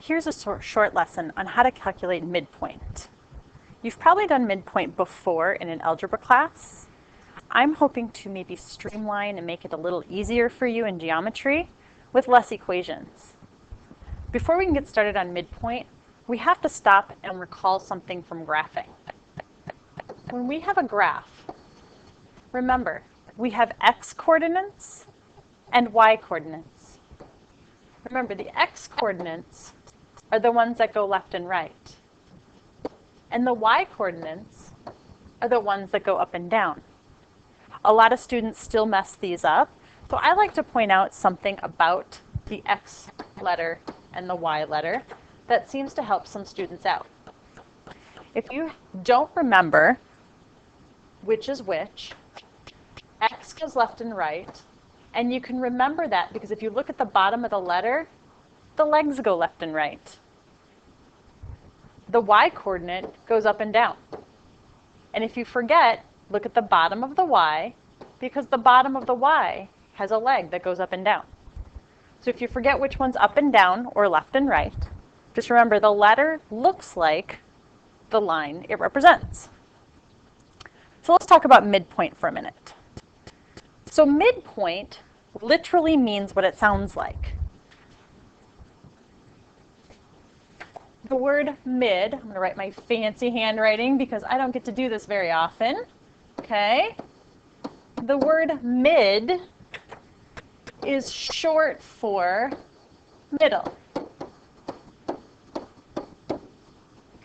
Here's a short lesson on how to calculate midpoint. You've probably done midpoint before in an algebra class. I'm hoping to maybe streamline and make it a little easier for you in geometry with less equations. Before we can get started on midpoint, we have to stop and recall something from graphing. When we have a graph, remember, we have x coordinates and y coordinates. Remember, the x coordinates are the ones that go left and right. And the y coordinates are the ones that go up and down. A lot of students still mess these up, so I like to point out something about the x letter and the y letter that seems to help some students out. If you don't remember which is which, x goes left and right, and you can remember that because if you look at the bottom of the letter, the legs go left and right. The y coordinate goes up and down. And if you forget, look at the bottom of the y, because the bottom of the y has a leg that goes up and down. So if you forget which one's up and down or left and right, just remember the letter looks like the line it represents. So let's talk about midpoint for a minute. So midpoint literally means what it sounds like. The word mid, I'm going to write my fancy handwriting because I don't get to do this very often. Okay? The word mid is short for middle.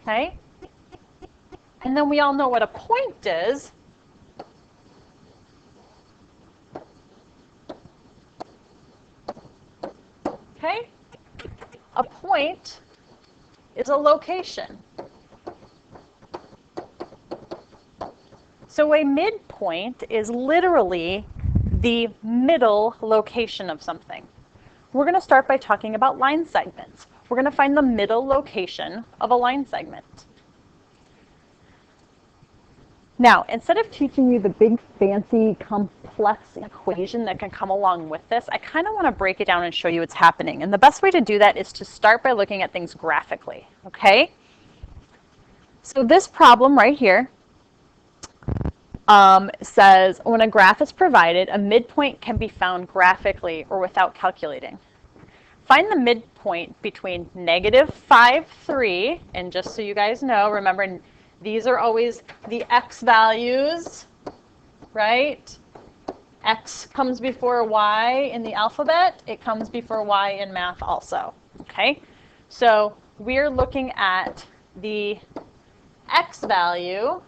Okay? And then we all know what a point is. Okay? A point is a location. So a midpoint is literally the middle location of something. We're going to start by talking about line segments. We're going to find the middle location of a line segment. Now, instead of teaching you the big, fancy, complex equation that can come along with this, I kind of want to break it down and show you what's happening. And the best way to do that is to start by looking at things graphically, okay? So this problem right here says, when a graph is provided, a midpoint can be found graphically or without calculating. Find the midpoint between -5, 3, and just so you guys know, remember, these are always the x values, right? X comes before y in the alphabet. It comes before y in math also, okay? So we're looking at the x value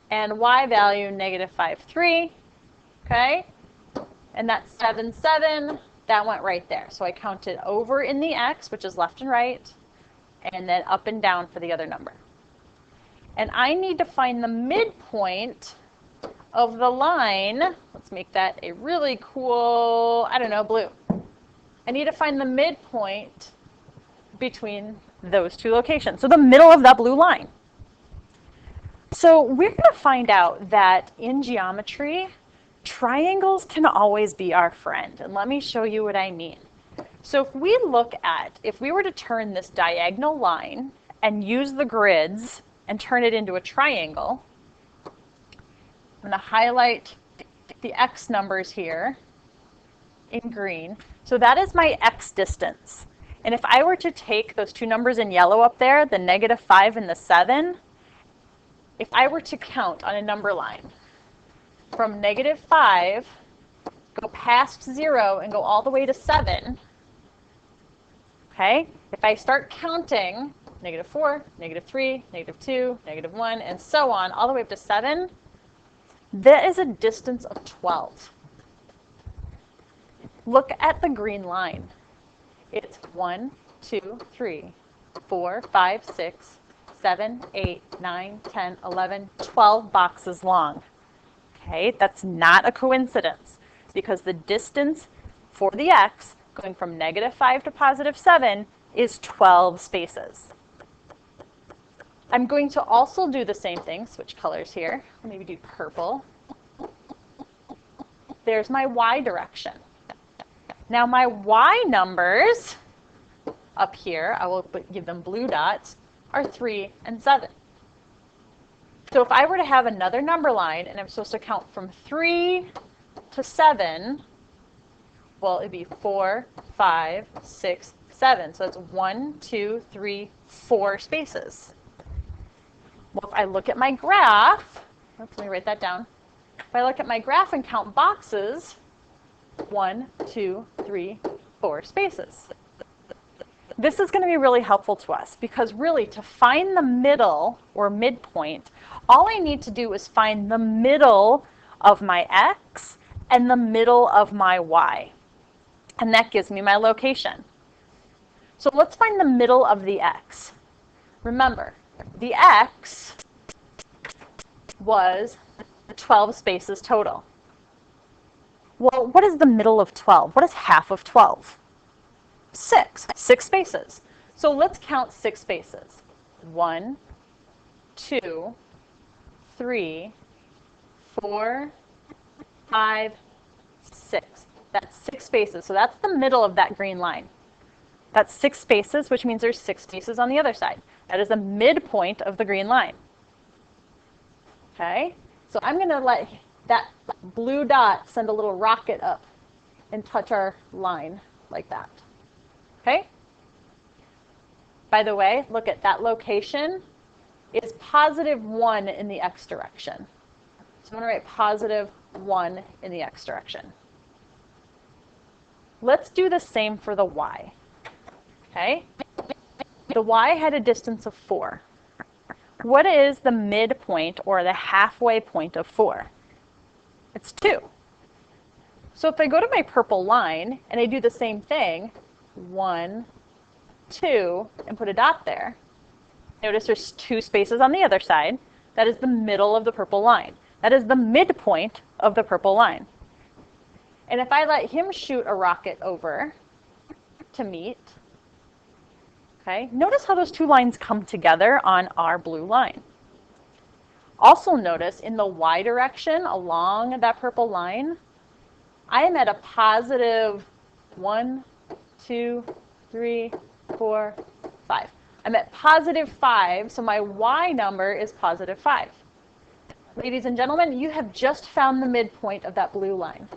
and y value -5, 3, okay? And that's 7, 7. That went right there. So I counted over in the x, which is left and right, and then up and down for the other number. And I need to find the midpoint of the line. Let's make that a really cool, I don't know, blue. I need to find the midpoint between those two locations. So the middle of that blue line. So we're going to find out that in geometry, triangles can always be our friend. And let me show you what I mean. So if we were to turn this diagonal line and use the grids and turn it into a triangle, I'm going to highlight the x numbers here in green. So that is my x distance. And if I were to take those two numbers in yellow up there, the -5 and the 7, if I were to count on a number line from -5, go past 0 and go all the way to 7, okay? If I start counting -4, -3, -2, -1, and so on, all the way up to 7, that is a distance of 12. Look at the green line. It's 1, 2, 3, 4, 5, 6, 7, 8, 9, 10, 11, 12 boxes long. Okay, that's not a coincidence because the distance for the x going from -5 to +7 is 12 spaces. I'm going to also do the same thing, switch colors here, maybe do purple. There's my y direction. Now my y numbers up here, I will give them blue dots, are 3 and 7. So if I were to have another number line and I'm supposed to count from 3 to 7, well, it'd be 4, 5, 6, 7. So it's 1, 2, 3, 4 spaces. Well, if I look at my graph, let me write that down. If I look at my graph and count boxes, 1, 2, 3, 4 spaces. This is going to be really helpful to us because really to find the middle or midpoint, all I need to do is find the middle of my x and the middle of my y. And that gives me my location. So let's find the middle of the x. Remember, the x was 12 spaces total. Well, what is the middle of 12? What is half of 12? 6 spaces. So let's count 6 spaces. 1, 2, 3, 4, 5, 6. That's 6 spaces. So that's the middle of that green line. That's 6 spaces, which means there's 6 spaces on the other side. That is the midpoint of the green line. Okay? So I'm going to let that blue dot send a little rocket up and touch our line like that. Okay? By the way, look at that location is positive 1 in the x direction. So I'm going to write positive 1 in the x direction. Let's do the same for the y. Okay? The y had a distance of 4. What is the midpoint or the halfway point of 4? It's 2. So if I go to my purple line and I do the same thing, 1, 2, and put a dot there, notice there's 2 spaces on the other side. That is the middle of the purple line. That is the midpoint of the purple line. And if I let him shoot a rocket over to meet, okay, notice how those 2 lines come together on our blue line. Also notice in the y direction along that purple line, I am at a positive 1, 2, 3, 4, 5. I'm at positive 5, so my y number is positive 5. Ladies and gentlemen, you have just found the midpoint of that blue line.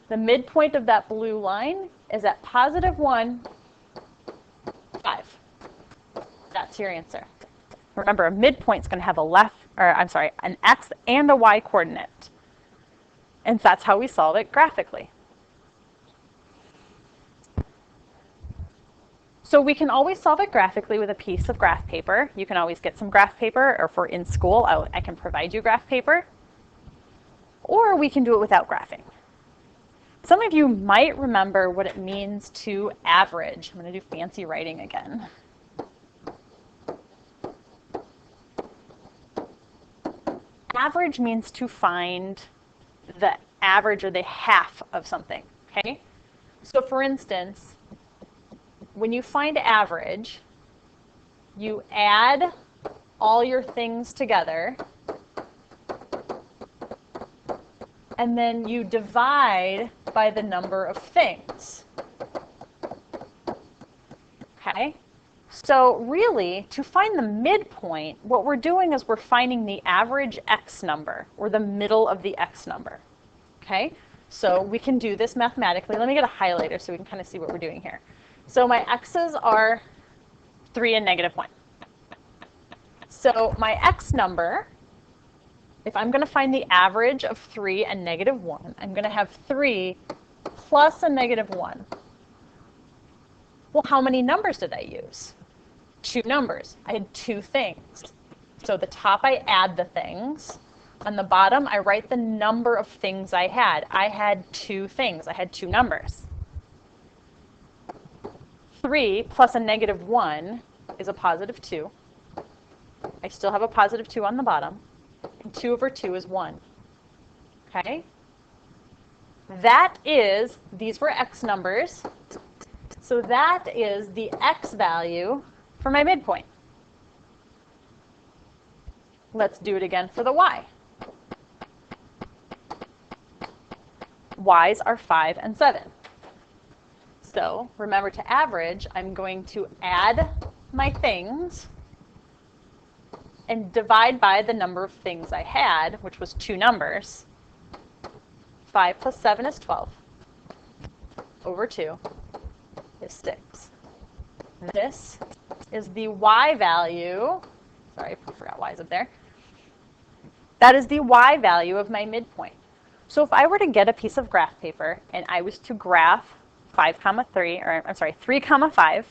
The midpoint of that blue line is at positive 1, 5. That's your answer. Remember, a midpoint is going to have an x and a y coordinate. And that's how we solve it graphically. So we can always solve it graphically with a piece of graph paper. You can always get some graph paper, or if we're in school, I can provide you graph paper. Or we can do it without graphing. Some of you might remember what it means to average. I'm going to do fancy writing again. Average means to find the average or the half of something, okay? So for instance, when you find average, you add all your things together, and then you divide by the number of things. Okay? So really, to find the midpoint, what we're doing is we're finding the average x number, or the middle of the x number. Okay? So we can do this mathematically. Let me get a highlighter so we can kind of see what we're doing here. So my x's are 3 and negative 1. So my x number, if I'm going to find the average of 3 and negative 1, I'm going to have 3 plus a negative 1. Well, how many numbers did I use? 2 numbers. I had 2 things. So at the top, I add the things. On the bottom, I write the number of things I had. I had 2 things. I had 2 numbers. 3 plus a negative 1 is a positive 2. I still have a positive 2 on the bottom. And 2 over 2 is 1. Okay? That is, these were x numbers. So that is the x value for my midpoint. Let's do it again for the y. Y's are 5 and 7. So remember, to average, I'm going to add my things and divide by the number of things I had, which was 2 numbers. 5 plus 7 is 12. Over 2 is 6. And this is the y value. Sorry, I forgot y's up there. That is the y value of my midpoint. So if I were to get a piece of graph paper and I was to graph 5, 3, or I'm sorry, 3, 5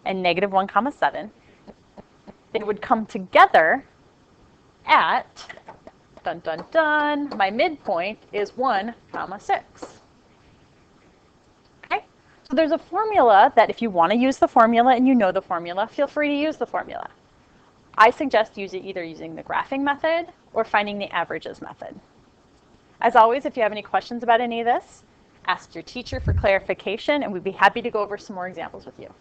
and negative 1, 7, they would come together at, dun, dun, dun, my midpoint is 1, 6. Okay? So there's a formula that if you want to use the formula and you know the formula, feel free to use the formula. I suggest either using the graphing method or finding the averages method. As always, if you have any questions about any of this, ask your teacher for clarification, and we'd be happy to go over some more examples with you.